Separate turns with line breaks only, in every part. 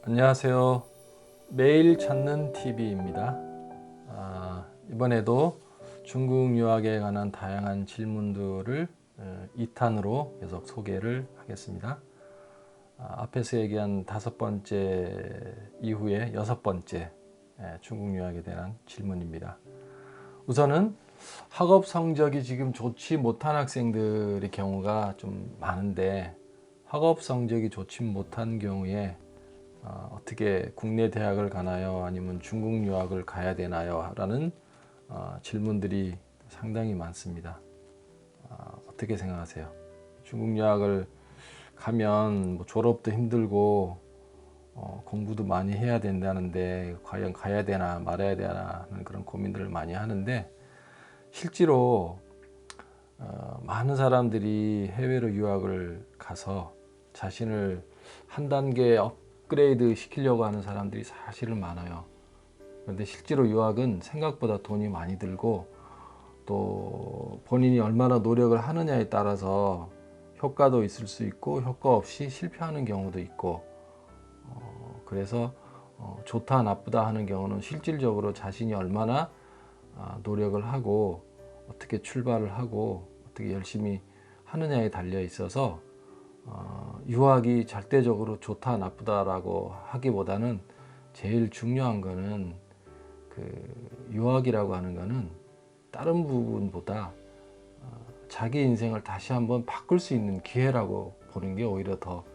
안녕하세요. 매일 찾는 TV입니다. 이번에도 중국 유학에 관한 다양한 질문들을 2탄으로 계속 소개를 하겠습니다. 앞에서 얘기한 5번째 이후에 6번째 중국 유학에 대한 질문입니다. 우선은 학업 성적이 지금 좋지 못한 학생들의 경우가 좀 많은데, 학업 성적이 좋지 못한 경우에 어떻게 국내 대학을 가나요? 아니면 중국 유학을 가야 되나요? 라는 질문들이 상당히 많습니다. 어떻게 생각하세요? 중국 유학을 가면 뭐 졸업도 힘들고 공부도 많이 해야 된다는데 과연 가야 되나 말아야 되나 하는 그런 고민들을 많이 하는데, 실제로 많은 사람들이 해외로 유학을 가서 자신을 한 단계 업그레이드 시키려고 하는 사람들이 사실은 많아요. 그런데 실제로 유학은 생각보다 돈이 많이 들고, 또 본인이 얼마나 노력을 하느냐에 따라서 효과도 있을 수 있고 효과 없이 실패하는 경우도 있고, 그래서 좋다 나쁘다 하는 경우는 실질적으로 자신이 얼마나 노력을 하고 어떻게 출발을 하고 어떻게 열심히 하느냐에 달려 있어서 유학이 절대적으로 좋다 나쁘다라고 하기보다는 제일 중요한 거는 그 유학이라고 하는 거는 다른 부분보다 자기 인생을 다시 한번 바꿀 수 있는 기회라고 보는 게 오히려 더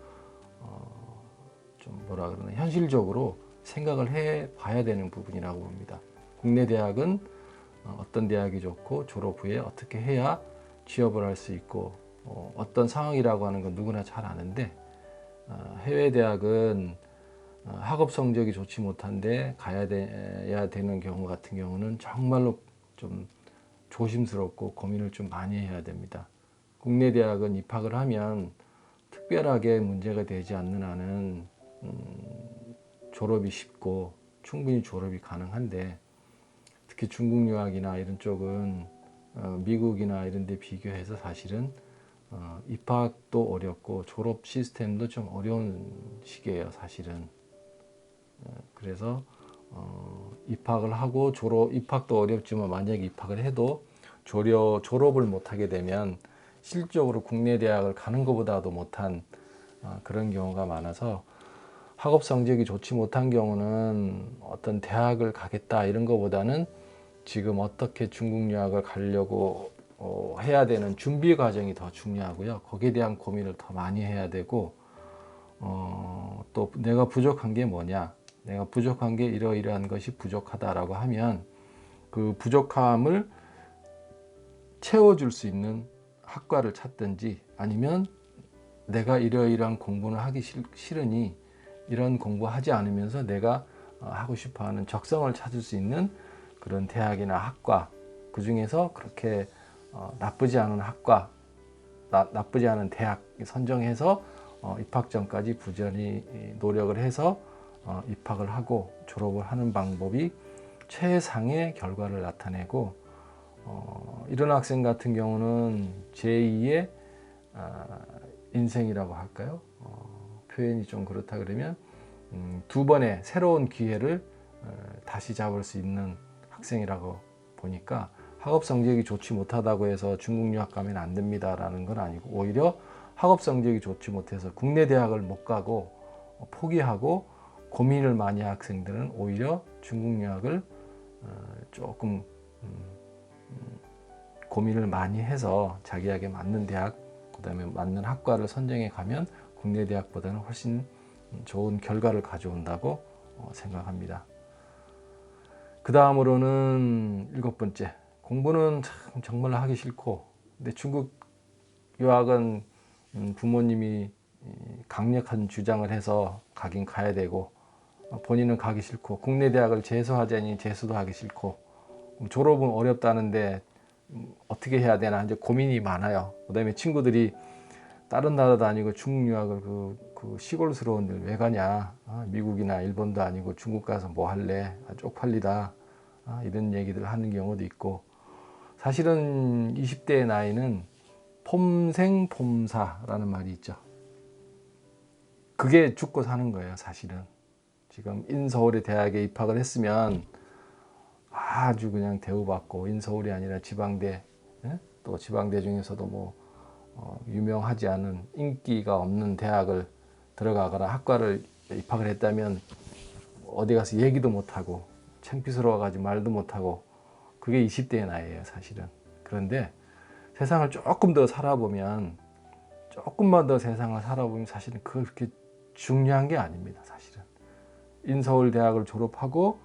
좀 뭐라 그러나 현실적으로 생각을 해 봐야 되는 부분이라고 봅니다. 국내 대학은 어떤 대학이 좋고 졸업 후에 어떻게 해야 취업을 할 수 있고 어떤 상황이라고 하는 건 누구나 잘 아는데, 해외 대학은 학업 성적이 좋지 못한데 가야 되는 경우 같은 경우는 정말로 좀 조심스럽고 고민을 좀 많이 해야 됩니다. 국내 대학은 입학을 하면 특별하게 문제가 되지 않는 한은 졸업이 쉽고 충분히 졸업이 가능한데, 특히 중국 유학이나 이런 쪽은 미국이나 이런 데 비교해서 사실은 입학도 어렵고 졸업 시스템도 좀 어려운 시기예요, 사실은. 그래서 입학을 하고 입학도 어렵지만 만약에 입학을 해도 졸업을 못하게 되면 실질적으로 국내 대학을 가는 것보다도 못한 그런 경우가 많아서, 학업 성적이 좋지 못한 경우는 어떤 대학을 가겠다 이런 것보다는 지금 어떻게 중국 유학을 가려고 해야 되는 준비 과정이 더 중요하고요. 거기에 대한 고민을 더 많이 해야 되고, 또 내가 부족한 게 뭐냐, 내가 부족한 게 이러이러한 것이 부족하다라고 하면 그 부족함을 채워줄 수 있는 학과를 찾든지, 아니면 내가 이러이러한 공부는 하기 싫으니 이런 공부하지 않으면서 내가 하고 싶어하는 적성을 찾을 수 있는 그런 대학이나 학과, 그 중에서 그렇게 나쁘지 않은 학과, 나쁘지 않은 대학 선정해서 입학 전까지 부지런히 노력을 해서 입학을 하고 졸업을 하는 방법이 최상의 결과를 나타내고, 이런 학생 같은 경우는 제2의 인생이라고 할까요? 표현이 좀 그렇다 그러면 두 번의 새로운 기회를 다시 잡을 수 있는 학생이라고 보니까, 학업 성적이 좋지 못하다고 해서 중국 유학 가면 안 됩니다라는 건 아니고, 오히려 학업 성적이 좋지 못해서 국내 대학을 못 가고 포기하고 고민을 많이 한 학생들은 오히려 중국 유학을 조금 고민을 많이 해서 자기에게 맞는 대학, 그다음에 맞는 학과를 선정해 가면 국내 대학보다는 훨씬 좋은 결과를 가져온다고 생각합니다. 그 다음으로는 7번째, 공부는 정말 하기 싫고, 근데 중국 유학은 부모님이 강력한 주장을 해서 가긴 가야 되고, 본인은 가기 싫고, 국내 대학을 재수하자니 재수도 하기 싫고, 졸업은 어렵다는데 어떻게 해야 되나 이제 고민이 많아요. 그다음에 친구들이 다른 나라 다니고 중국 유학을 그 시골스러운 데 왜 가냐, 미국이나 일본도 아니고 중국 가서 뭐 할래, 쪽팔리다, 이런 얘기들 하는 경우도 있고, 사실은 20대의 나이는 폼생폼사라는 말이 있죠. 그게 죽고 사는 거예요, 사실은. 지금 인서울의 대학에 입학을 했으면 아주 그냥 대우받고, 인서울이 아니라 지방대, 예? 또 지방대 중에서도 뭐 유명하지 않은 인기가 없는 대학을 들어가거나 학과를 입학을 했다면 어디 가서 얘기도 못하고 창피스러워가지고 말도 못하고, 그게 20대의 나이예요 사실은. 그런데 세상을 조금 더 살아보면, 조금만 더 세상을 살아보면 사실은 그렇게 중요한 게 아닙니다. 사실은 인서울 대학을 졸업하고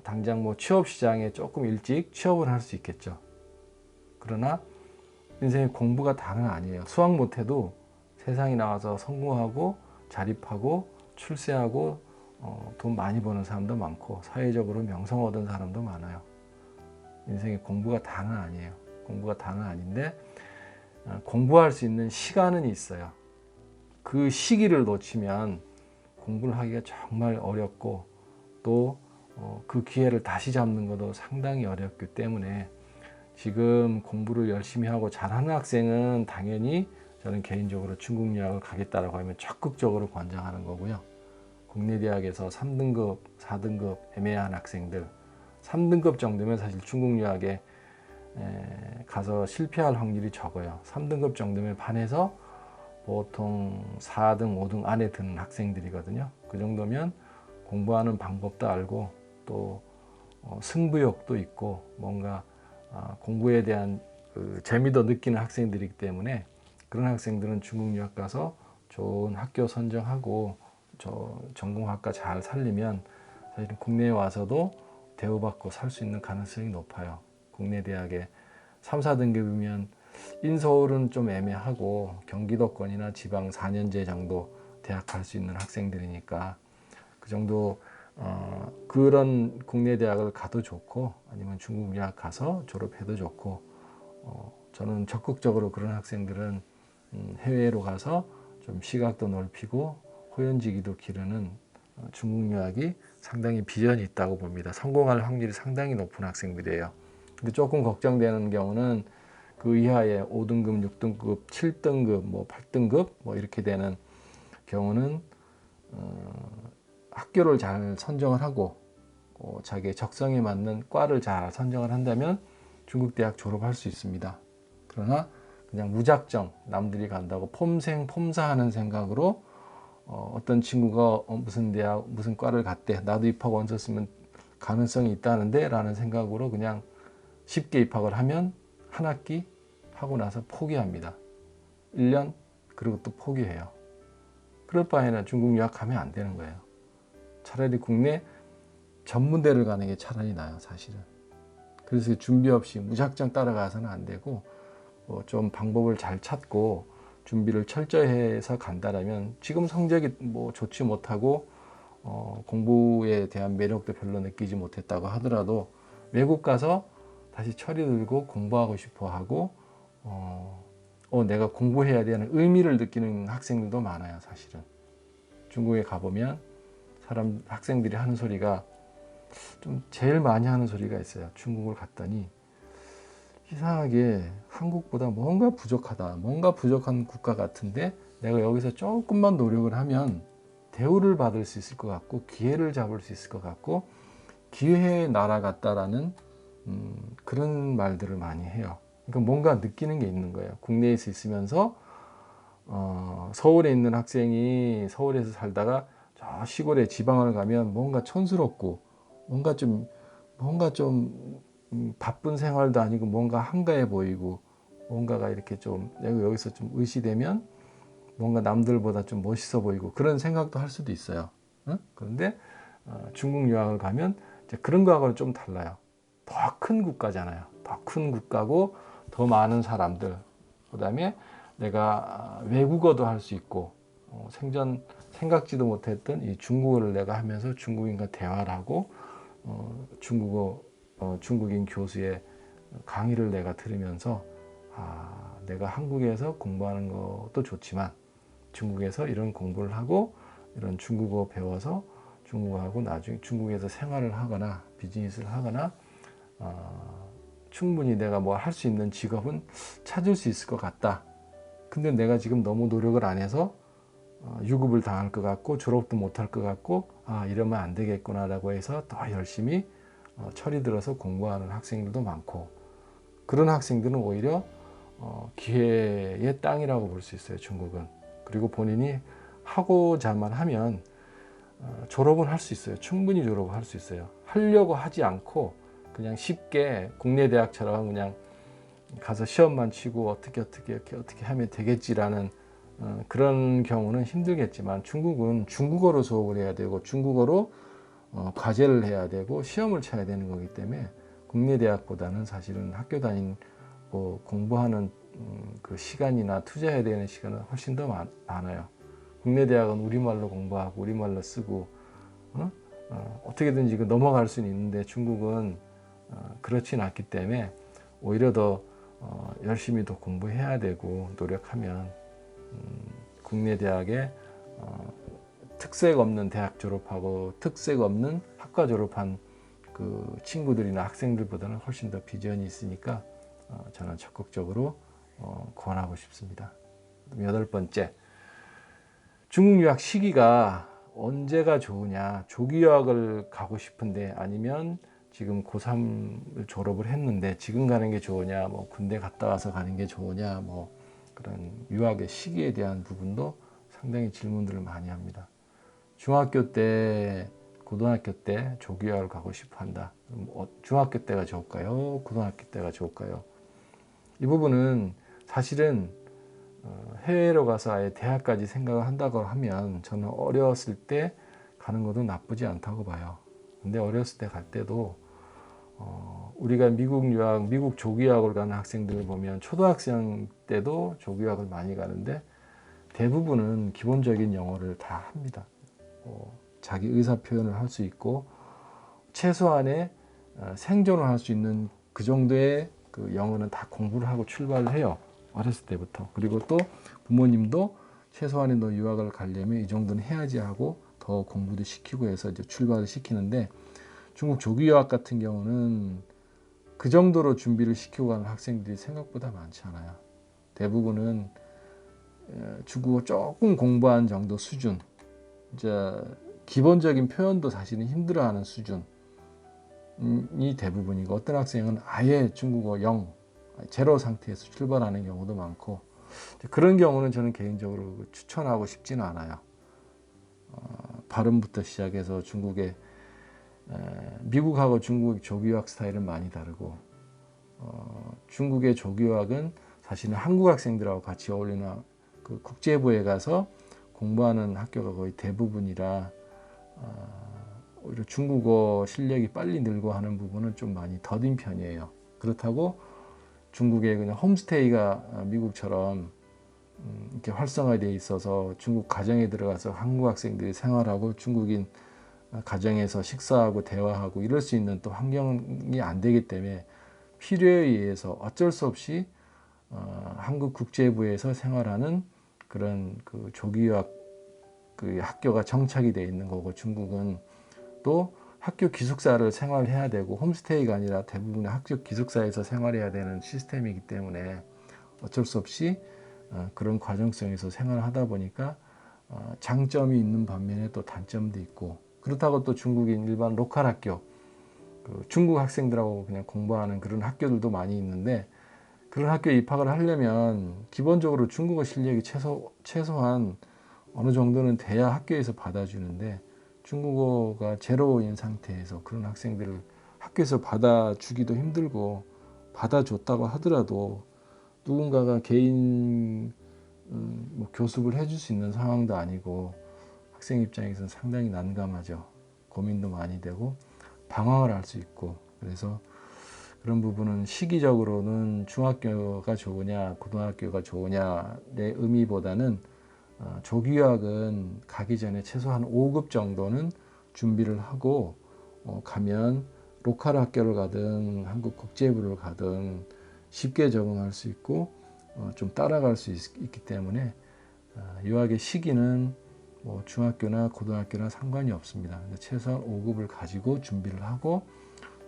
당장 뭐 취업 시장에 조금 일찍 취업을 할 수 있겠죠. 그러나 인생의 공부가 다는 아니에요. 수학 못해도 세상에 나와서 성공하고 자립하고 출세하고 돈 많이 버는 사람도 많고 사회적으로 명성 얻은 사람도 많아요. 인생의 공부가 다는 아니에요. 공부가 다는 아닌데 공부할 수 있는 시간은 있어요. 그 시기를 놓치면 공부를 하기가 정말 어렵고, 또 그 기회를 다시 잡는 것도 상당히 어렵기 때문에 지금 공부를 열심히 하고 잘하는 학생은 당연히 저는 개인적으로 중국 유학을 가겠다라고 하면 적극적으로 권장하는 거고요. 국내 대학에서 3등급, 4등급 애매한 학생들, 3등급 정도면 사실 중국 유학에 가서 실패할 확률이 적어요. 3등급 정도면 반에서 보통 4등, 5등 안에 드는 학생들이거든요. 그 정도면 공부하는 방법도 알고 또 승부욕도 있고 뭔가 공부에 대한 그 재미도 느끼는 학생들이기 때문에, 그런 학생들은 중국 유학 가서 좋은 학교 선정하고 전공학과 잘 살리면 사실은 국내에 와서도 대우받고 살 수 있는 가능성이 높아요. 국내 대학에 3, 4등급이면 인서울은 좀 애매하고 경기도권이나 지방 4년제 정도 대학 갈 수 있는 학생들이니까 그 정도 그런 국내 대학을 가도 좋고, 아니면 중국 유학 가서 졸업해도 좋고, 저는 적극적으로 그런 학생들은 해외로 가서 좀 시각도 넓히고 호연지기도 기르는 중국 유학이 상당히 비전이 있다고 봅니다. 성공할 확률이 상당히 높은 학생들이에요. 근데 조금 걱정되는 경우는 그 이하의 5등급, 6등급, 7등급, 뭐 8등급 뭐 이렇게 되는 경우는 학교를 잘 선정을 하고 자기의 적성에 맞는 과를 잘 선정을 한다면 중국 대학 졸업할 수 있습니다. 그러나 그냥 무작정 남들이 간다고 폼생 폼사하는 생각으로 어떤 친구가 무슨 대학 무슨 과를 갔대, 나도 입학 원서 쓰면 가능성이 있다는데 라는 생각으로 그냥 쉽게 입학을 하면 한 학기 하고 나서 포기합니다. 1년 그리고 또 포기해요. 그럴 바에는 중국 유학 가면 안 되는 거예요. 차라리 국내 전문대를 가는 게 차라리 나아요, 사실은. 그래서 준비 없이 무작정 따라가서는 안 되고 좀 방법을 잘 찾고 준비를 철저히 해서 간다라면, 지금 성적이 뭐 좋지 못하고 공부에 대한 매력도 별로 느끼지 못했다고 하더라도 외국 가서 다시 철이 들고 공부하고 싶어 하고 내가 공부해야 되는 의미를 느끼는 학생들도 많아요, 사실은. 중국에 가보면 학생들이 하는 소리가 좀 제일 많이 하는 소리가 있어요. 중국을 갔더니 이상하게 한국보다 뭔가 부족하다, 뭔가 부족한 국가 같은데 내가 여기서 조금만 노력을 하면 대우를 받을 수 있을 것 같고 기회를 잡을 수 있을 것 같고 기회의 나라 같다라는 그런 말들을 많이 해요. 그러니까 뭔가 느끼는 게 있는 거예요. 국내에서 있으면서 서울에 있는 학생이 서울에서 살다가 저 시골에 지방을 가면 뭔가 촌스럽고 뭔가 좀 바쁜 생활도 아니고 뭔가 한가해 보이고, 뭔가가 이렇게 좀 내가 여기서 좀 의시되면 뭔가 남들보다 좀 멋있어 보이고 그런 생각도 할 수도 있어요. 응? 그런데 중국 유학을 가면 이제 그런 거하고는 좀 달라요. 더 큰 국가잖아요. 더 큰 국가고 더 많은 사람들, 그 다음에 내가 외국어도 할 수 있고 생각지도 못했던 이 중국어를 내가 하면서 중국인과 대화를 하고 중국인 교수의 강의를 내가 들으면서 내가 한국에서 공부하는 것도 좋지만 중국에서 이런 공부를 하고 이런 중국어 배워서 중국어하고 나중에 중국에서 생활을 하거나 비즈니스를 하거나 충분히 내가 뭐 할 수 있는 직업은 찾을 수 있을 것 같다. 근데 내가 지금 너무 노력을 안 해서 유급을 당할 것 같고 졸업도 못할 것 같고 이러면 안 되겠구나라고 해서 더 열심히 철이 들어서 공부하는 학생들도 많고, 그런 학생들은 오히려 기회의 땅이라고 볼 수 있어요, 중국은. 그리고 본인이 하고자만 하면 졸업은 할 수 있어요. 충분히 졸업을 할 수 있어요. 하려고 하지 않고 그냥 쉽게 국내 대학처럼 그냥 가서 시험만 치고 어떻게 하면 되겠지라는 그런 경우는 힘들겠지만, 중국은 중국어로 수업을 해야 되고 중국어로 과제를 해야 되고 시험을 쳐야 되는 거기 때문에 국내 대학보다는 사실은 학교 다니고 공부하는 그 시간이나 투자해야 되는 시간은 훨씬 더 많아요. 국내 대학은 우리말로 공부하고 우리말로 쓰고 어떻게든지 넘어갈 수는 있는데, 중국은 그렇진 않기 때문에 오히려 더 열심히 더 공부해야 되고 노력하면 국내 대학에 특색 없는 대학 졸업하고 특색 없는 학과 졸업한 그 친구들이나 학생들보다는 훨씬 더 비전이 있으니까 저는 적극적으로 권하고 싶습니다. 8번째, 중국 유학 시기가 언제가 좋으냐. 조기 유학을 가고 싶은데 아니면 지금 고3을 졸업을 했는데 지금 가는 게 좋으냐, 뭐 군대 갔다 와서 가는 게 좋으냐, 뭐 그런 유학의 시기에 대한 부분도 상당히 질문들을 많이 합니다. 중학교 때, 고등학교 때 조기 유학을 가고 싶어 한다. 중학교 때가 좋을까요? 고등학교 때가 좋을까요? 이 부분은 사실은 해외로 가서 아예 대학까지 생각을 한다고 하면 저는 어렸을 때 가는 것도 나쁘지 않다고 봐요. 근데 어렸을 때 갈 때도 우리가 미국 유학, 미국 조기 유학을 가는 학생들을 보면 초등학생 때도 조기 유학을 많이 가는데 대부분은 기본적인 영어를 다 합니다. 자기 의사 표현을 할 수 있고 최소한의 생존을 할 수 있는 그 정도의 그 영어는 다 공부를 하고 출발을 해요. 어렸을 때부터. 그리고 또 부모님도 최소한의 너 유학을 가려면 이 정도는 해야지 하고 더 공부도 시키고 해서 이제 출발을 시키는데, 중국 조기 유학 같은 경우는 그 정도로 준비를 시키고 가는 학생들이 생각보다 많지 않아요. 대부분은 중국어 조금 공부한 정도 수준, 이제 기본적인 표현도 사실은 힘들어하는 수준이 대부분이고, 어떤 학생은 아예 중국어 0, 제로 상태에서 출발하는 경우도 많고, 그런 경우는 저는 개인적으로 추천하고 싶지는 않아요. 발음부터 시작해서 중국의 미국하고 중국의 조기 유학 스타일은 많이 다르고, 중국의 조기 유학은 사실은 한국 학생들하고 같이 어울리는 그 국제부에 가서 공부하는 학교가 거의 대부분이라 오히려 중국어 실력이 빨리 늘고 하는 부분은 좀 많이 더딘 편이에요. 그렇다고 중국에 그냥 홈스테이가 미국처럼 이렇게 활성화되어 있어서 중국 가정에 들어가서 한국 학생들이 생활하고 중국인 가정에서 식사하고 대화하고 이럴 수 있는 또 환경이 안 되기 때문에 필요에 의해서 어쩔 수 없이 한국 국제부에서 생활하는 그런 그 조기 유학 그 학교가 정착이 되어 있는 거고, 중국은 또 학교 기숙사를 생활해야 되고 홈스테이가 아니라 대부분의 학교 기숙사에서 생활해야 되는 시스템이기 때문에 어쩔 수 없이 그런 과정성에서 생활을 하다 보니까 장점이 있는 반면에 또 단점도 있고, 그렇다고 또 중국인 일반 로컬 학교, 그 중국 학생들하고 그냥 공부하는 그런 학교들도 많이 있는데, 그런 학교에 입학을 하려면 기본적으로 중국어 실력이 최소한 어느 정도는 돼야 학교에서 받아주는데, 중국어가 제로인 상태에서 그런 학생들을 학교에서 받아주기도 힘들고, 받아줬다고 하더라도 누군가가 개인 뭐 교습을 해줄 수 있는 상황도 아니고, 학생 입장에서는 상당히 난감하죠. 고민도 많이 되고 방황을 할 수 있고, 그래서 그런 부분은 시기적으로는 중학교가 좋으냐 고등학교가 좋으냐의 의미보다는 조기 유학은 가기 전에 최소한 5급 정도는 준비를 하고 가면 로컬 학교를 가든 한국 국제부를 가든 쉽게 적응할 수 있고 좀 따라갈 수 있기 때문에 유학의 시기는 뭐 중학교나 고등학교나 상관이 없습니다. 최소한 5급을 가지고 준비를 하고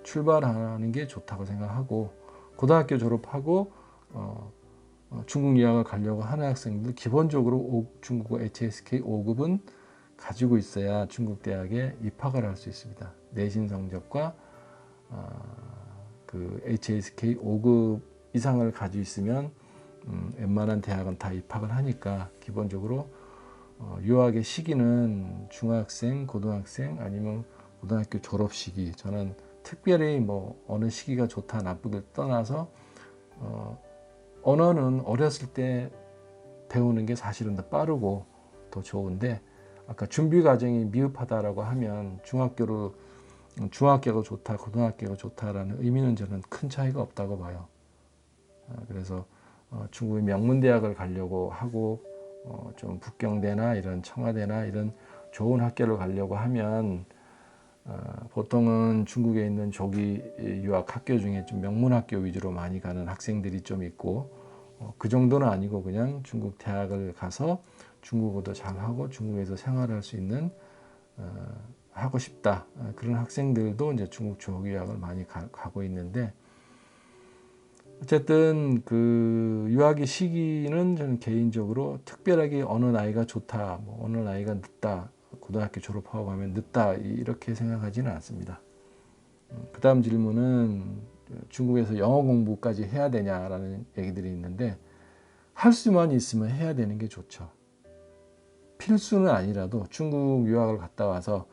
출발하는 게 좋다고 생각하고, 고등학교 졸업하고 중국 유학을 가려고 하는 학생들 기본적으로 중국어 HSK 5급은 가지고 있어야 중국 대학에 입학을 할 수 있습니다. 내신 성적과 그 HSK 5급 이상을 가지고 있으면 웬만한 대학은 다 입학을 하니까 기본적으로 유학의 시기는 중학생, 고등학생 아니면 고등학교 졸업 시기. 저는 특별히 뭐 어느 시기가 좋다 나쁘길 떠나서 언어는 어렸을 때 배우는 게 사실은 더 빠르고 더 좋은데 아까 준비 과정이 미흡하다라고 하면 중학교가 좋다, 고등학교가 좋다라는 의미는 저는 큰 차이가 없다고 봐요. 그래서 중국의 명문대학을 가려고 하고 좀 북경대나 이런 청와대나 이런 좋은 학교를 가려고 하면 보통은 중국에 있는 조기 유학 학교 중에 좀 명문학교 위주로 많이 가는 학생들이 좀 있고 그 정도는 아니고 그냥 중국 대학을 가서 중국어도 잘하고 중국에서 생활할 수 있는 하고 싶다 그런 학생들도 이제 중국 조기 유학을 많이 가고 있는데 어쨌든 그 유학의 시기는 저는 개인적으로 특별하게 어느 나이가 좋다, 뭐 어느 나이가 늦다, 고등학교 졸업하고 가면 늦다 이렇게 생각하지는 않습니다. 그 다음 질문은 중국에서 영어 공부까지 해야 되냐라는 얘기들이 있는데 할 수만 있으면 해야 되는 게 좋죠. 필수는 아니라도 중국 유학을 갔다 와서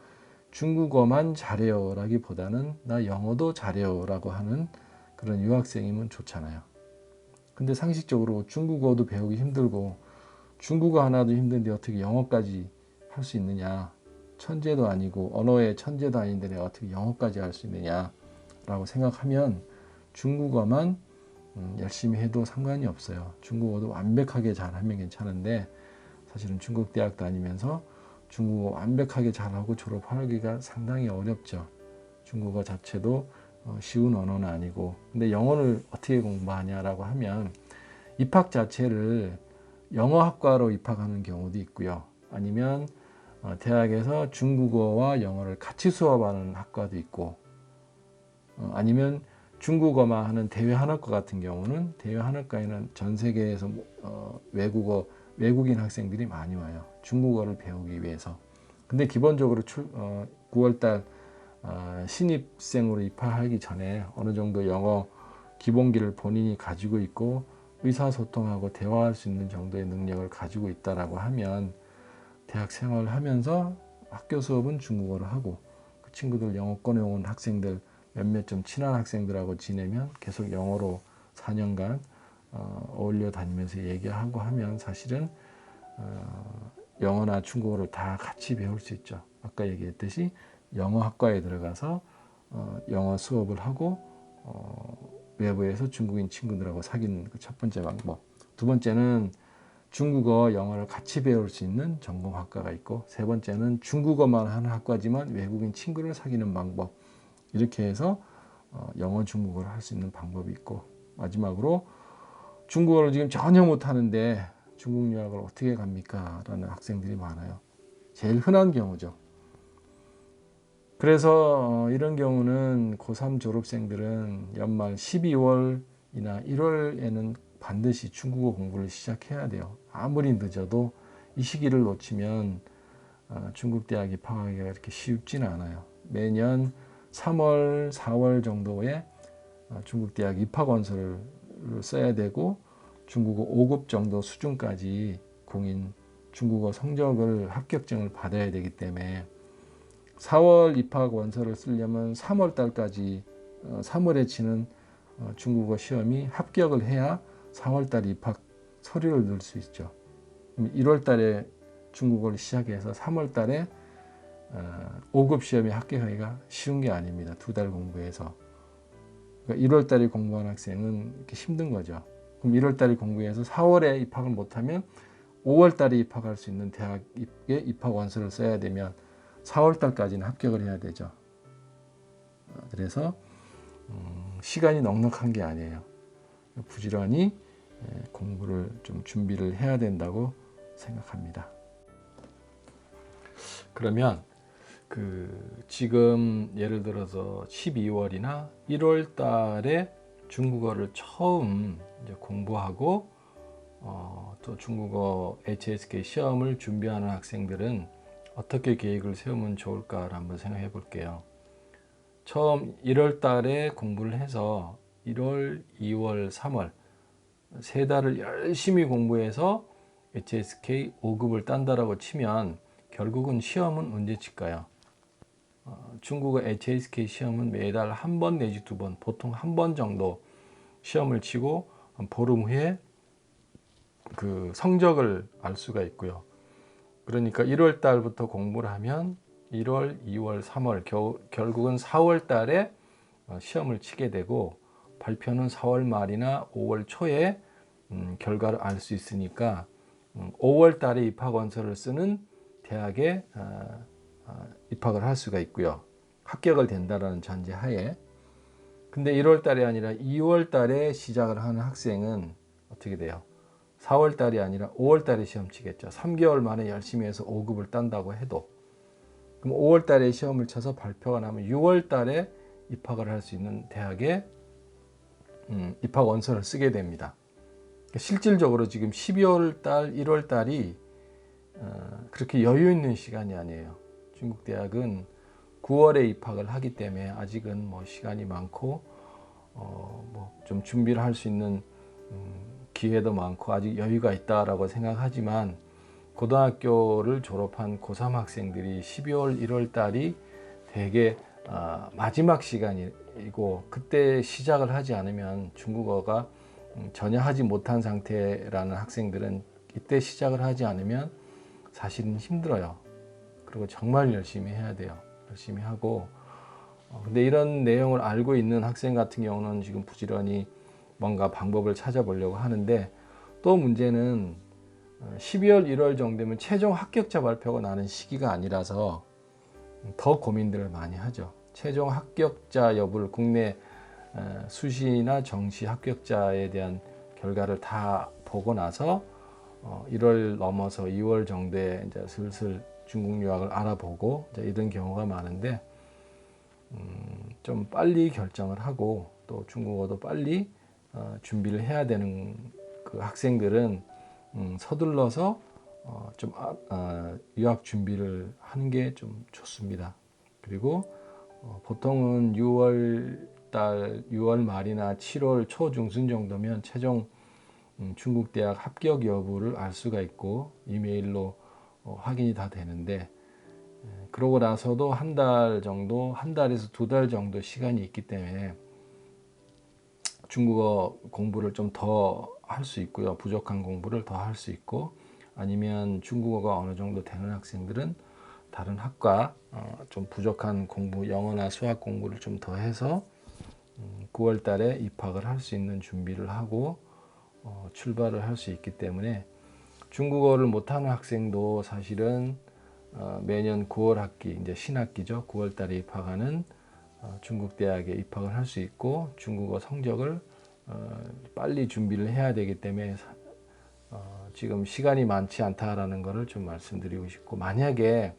중국어만 잘해요라기보다는 나 영어도 잘해요라고 하는 그런 유학생이면 좋잖아요. 근데 상식적으로 중국어도 배우기 힘들고 중국어 하나도 힘든데 어떻게 영어까지 할 수 있느냐. 천재도 아니고 언어의 천재도 아닌데 내가 어떻게 영어까지 할 수 있느냐라고 생각하면 중국어만 열심히 해도 상관이 없어요. 중국어도 완벽하게 잘하면 괜찮은데 사실은 중국 대학 다니면서 중국어 완벽하게 잘하고 졸업하기가 상당히 어렵죠. 중국어 자체도 쉬운 언어는 아니고 근데 영어를 어떻게 공부하냐라고 하면 입학 자체를 영어학과로 입학하는 경우도 있고요. 아니면 대학에서 중국어와 영어를 같이 수업하는 학과도 있고 아니면 중국어만 하는 대외한학과 같은 경우는 대외한학과에는 전 세계에서 외국인 학생들이 많이 와요. 중국어를 배우기 위해서. 근데 기본적으로 9월달 신입생으로 입학하기 전에 어느 정도 영어 기본기를 본인이 가지고 있고 의사소통하고 대화할 수 있는 정도의 능력을 가지고 있다라고 하면 대학 생활을 하면서 학교 수업은 중국어로 하고 그 친구들 영어권에 온 학생들 몇몇 좀 친한 학생들하고 지내면 계속 영어로 4년간 어울려 다니면서 얘기하고 하면 사실은 영어나 중국어를 다 같이 배울 수 있죠. 아까 얘기했듯이 영어학과에 들어가서 영어 수업을 하고 외부에서 중국인 친구들하고 사귀는 그 첫 번째 방법. 두 번째는 중국어, 영어를 같이 배울 수 있는 전공학과가 있고 세 번째는 중국어만 하는 학과지만 외국인 친구를 사귀는 방법. 이렇게 해서 영어, 중국어를 할 수 있는 방법이 있고 마지막으로 중국어를 지금 전혀 못하는데 중국 유학을 어떻게 갑니까? 라는 학생들이 많아요. 제일 흔한 경우죠. 그래서 이런 경우는 고3 졸업생들은 연말 12월이나 1월에는 반드시 중국어 공부를 시작해야 돼요. 아무리 늦어도 이 시기를 놓치면 중국 대학 입학하기가 이렇게 쉽지는 않아요. 매년 3월, 4월 정도에 중국 대학 입학 원서를 써야 되고 중국어 5급 정도 수준까지 공인 중국어 성적을 합격증을 받아야 되기 때문에 4월 입학 원서를 쓰려면 3월 달까지 3월에 치는 중국어 시험이 합격을 해야 4월 달 입학 서류를 넣을 수 있죠. 1월 달에 중국어를 시작해서 3월 달에 5급 시험에 합격하기가 쉬운 게 아닙니다. 2달 공부해서. 그러니까 1월 달에 공부한 학생은 이렇게 힘든 거죠. 그럼 1월 달에 공부해서 4월에 입학을 못하면 5월 달에 입학할 수 있는 대학에 입학 원서를 써야 되면 4월 달까지는 합격을 해야 되죠. 그래서 시간이 넉넉한 게 아니에요. 부지런히 공부를 좀 준비를 해야 된다고 생각합니다. 그러면 지금 예를 들어서 12월이나 1월 달에 중국어를 처음 이제 공부하고 또 중국어 HSK 시험을 준비하는 학생들은 어떻게 계획을 세우면 좋을까를 한번 생각해 볼게요. 처음 1월 달에 공부를 해서 1월, 2월, 3월 세 달을 열심히 공부해서 HSK 5급을 딴다라고 치면 결국은 시험은 언제 칠까요? 중국어 HSK 시험은 매달 한 번 내지 두 번, 보통 한 번 정도 시험을 치고 보름 후에 그 성적을 알 수가 있고요. 그러니까 1월 달부터 공부를 하면 1월, 2월, 3월 결국은 4월 달에 시험을 치게 되고 발표는 4월 말이나 5월 초에 결과를 알 수 있으니까 5월 달에 입학 원서를 쓰는 대학에 입학을 할 수가 있고요. 합격을 된다라는 전제 하에. 근데 1월 달이 아니라 2월 달에 시작을 하는 학생은 어떻게 돼요? 4월 달이 아니라 5월 달에 시험 치겠죠. 3개월 만에 열심히 해서 5급을 딴다고 해도. 그럼 5월 달에 시험을 쳐서 발표가 나면 6월 달에 입학을 할 수 있는 대학에 입학 원서를 쓰게 됩니다. 실질적으로 지금 12월 달, 1월 달이 그렇게 여유 있는 시간이 아니에요. 중국 대학은 9월에 입학을 하기 때문에 아직은 뭐 시간이 많고 뭐 좀 준비를 할 수 있는 기회도 많고 아직 여유가 있다라고 생각하지만 고등학교를 졸업한 고3 학생들이 12월, 1월 달이 되게 마지막 시간이고 그때 시작을 하지 않으면 중국어가 전혀 하지 못한 상태라는 학생들은 이때 시작을 하지 않으면 사실은 힘들어요. 그리고 정말 열심히 해야 돼요. 열심히 하고 근데 이런 내용을 알고 있는 학생 같은 경우는 지금 부지런히 뭔가 방법을 찾아보려고 하는데 또 문제는 12월, 1월 정도면 최종 합격자 발표가 나는 시기가 아니라서 더 고민들을 많이 하죠. 최종 합격자 여부를 국내 수시나 정시 합격자에 대한 결과를 다 보고 나서 1월 넘어서 2월 정도에 이제 슬슬 중국 유학을 알아보고 이제 이런 경우가 많은데 좀 빨리 결정을 하고 또 중국어도 빨리 준비를 해야 되는 그 학생들은 서둘러서 좀 유학 준비를 하는 게 좀 좋습니다. 그리고 보통은 6월 말이나 7월 초 중순 정도면 최종 중국 대학 합격 여부를 알 수가 있고 이메일로 확인이 다 되는데 그러고 나서도 한 달 정도, 한 달에서 두 달 정도 시간이 있기 때문에 중국어 공부를 좀 더 할 수 있고요. 부족한 공부를 더 할 수 있고 아니면 중국어가 어느 정도 되는 학생들은 다른 학과 좀 부족한 공부, 영어나 수학 공부를 좀 더 해서 9월 달에 입학을 할 수 있는 준비를 하고 출발을 할 수 있기 때문에 중국어를 못하는 학생도 사실은 매년 9월 학기, 이제 신학기죠. 9월 달에 입학하는 중국 대학에 입학을 할 수 있고 중국어 성적을 빨리 준비를 해야 되기 때문에 지금 시간이 많지 않다라는 것을 좀 말씀드리고 싶고 만약에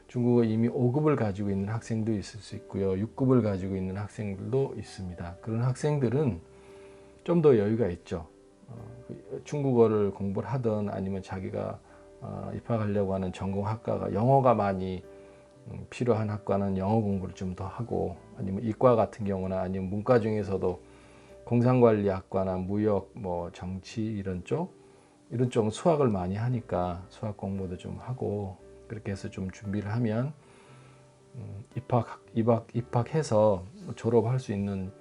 중국어 이미 5급을 가지고 있는 학생도 있을 수 있고요. 6급을 가지고 있는 학생들도 있습니다. 그런 학생들은 좀 더 여유가 있죠. 중국어를 공부를 하든 아니면 자기가 입학하려고 하는 전공 학과가 영어가 많이 필요한 학과는 영어 공부를 좀 더 하고 아니면 이과 같은 경우나 아니면 문과 중에서도 공상관리학과나 무역, 뭐 정치 이런 쪽 수학을 많이 하니까 수학 공부도 좀 하고 그렇게 해서 좀 준비를 하면 입학해서 졸업할 수 있는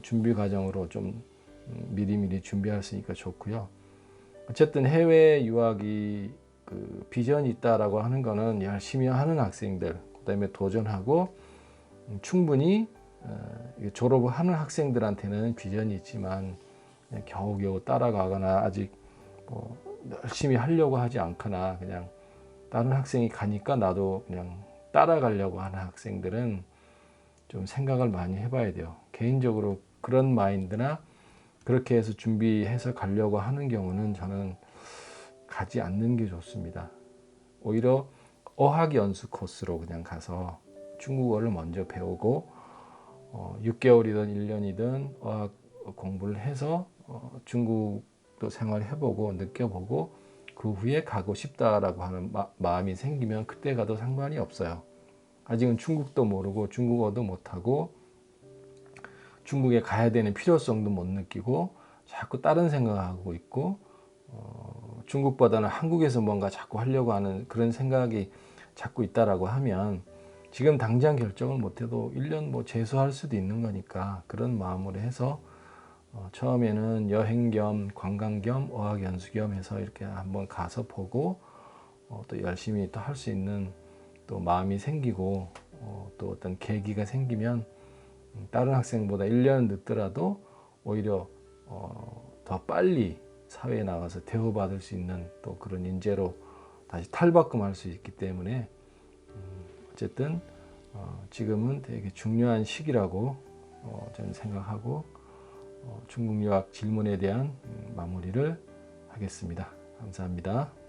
준비 과정으로 좀 미리미리 준비할 수 있으니까 좋고요. 어쨌든 해외 유학이 그 비전이 있다라고 하는 거는 열심히 하는 학생들, 그다음에 도전하고 충분히 졸업을 하는 학생들한테는 비전이 있지만 겨우겨우 따라가거나 아직 뭐 열심히 하려고 하지 않거나 그냥 다른 학생이 가니까 나도 그냥 따라가려고 하는 학생들은 좀 생각을 많이 해봐야 돼요. 개인적으로 그런 마인드나 그렇게 해서 준비해서 가려고 하는 경우는 저는 가지 않는 게 좋습니다. 오히려 어학 연수 코스로 그냥 가서 중국어를 먼저 배우고 6개월이든 1년이든 어학 공부를 해서 중국 또 생활해보고 느껴보고 그 후에 가고 싶다라고 하는 마음이 생기면 그때 가도 상관이 없어요. 아직은 중국도 모르고 중국어도 못하고 중국에 가야 되는 필요성도 못 느끼고 자꾸 다른 생각하고 있고 중국보다는 한국에서 뭔가 자꾸 하려고 하는 그런 생각이 자꾸 있다라고 하면 지금 당장 결정을 못해도 1년 뭐 재수할 수도 있는 거니까 그런 마음으로 해서 처음에는 여행 겸 관광 겸 어학연수 겸 해서 이렇게 한번 가서 보고 또 열심히 또 할 수 있는 또 마음이 생기고 또 어떤 계기가 생기면 다른 학생보다 1년 늦더라도 오히려 더 빨리 사회에 나가서 대우받을 수 있는 또 그런 인재로 다시 탈바꿈할 수 있기 때문에 어쨌든 지금은 되게 중요한 시기라고 저는 생각하고 중국 유학 질문에 대한 마무리를 하겠습니다. 감사합니다.